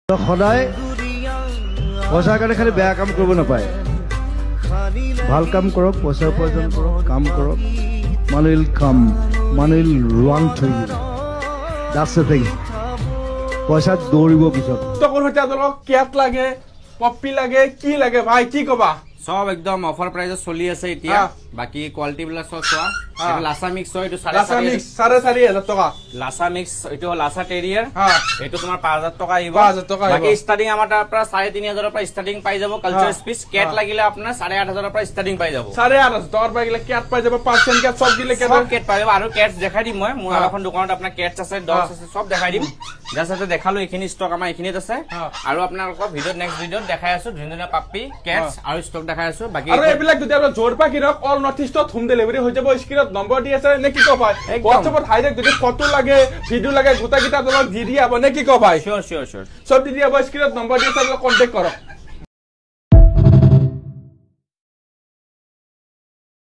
সদায় পইচাৰ কাৰণে খালি বেয়া কাম কৰিব নাপায় ভাল কাম কৰক পইচা উপাৰ্জন কৰক কাম কৰক money will come money will run to you that's the thing পইচা দৌৰিব পিছত তখন হতে আপোনাক কেট লাগে পপি লাগে কি লাগে ভাই কি কবা সব একদম অফার প্রাইসে চলি আছে এতিয়া বাকি কোয়ালিটি বিলাক সব চোৱা এটা লাসা মিক্স হয় এটো 4,500 টাকা লাসা মিক্স এটো লাসা টেরিয়ার এটো তোমাৰ 5,000 টাকা আহিব 5,000 টাকা বাকি স্টাৰ্টিং আমাৰ তাৰ পৰা 3,500 ৰ পৰা স্টাৰ্টিং পাই যাব কালচাৰ স্পিচ কেট লাগিলে আপোনাৰ 8,500 ৰ পৰা স্টাৰ্টিং পাই যাব 8,500 টাকাৰ পৰা গিলে কেট পাই যাব পাৰ্সেন্ট কেট সব গিলে কেট কেট পাই যাব আৰু কেট দেখাই দিম মই মোৰ এখন দোকানত আপোনাৰ কেট আছে ডগস আছে সব দেখাই দিম জাস্ট দেখালো এখিনি স্টক আমাৰ এখিনিত আছে আৰু আপোনালোকক ভিডিওত নেক্সট ভিডিওত দেখাই আছো ধুনীয়া পাপি কেটস আৰু স্টক দেখাই আছো বাকি আৰু এইবিলাক যদি আপোনাৰ জোৰ পা কিনক অল নৰ্থ ইষ্টত হোম ডেলিভাৰি হৈ যাব স্ক্ৰিনত নম্বৰ দি আছে নে কি ক ভাই WhatsAppত হাইৰেক্ট যদি ফটো লাগে ভিডিও লাগে গোটা কিটা আপোনাক দি দিয়া নে কি ক ভাই শিওর সব দি দিয়া স্ক্ৰিনত নম্বৰ দি আছে আপোনাক কন্টাক্ট কৰক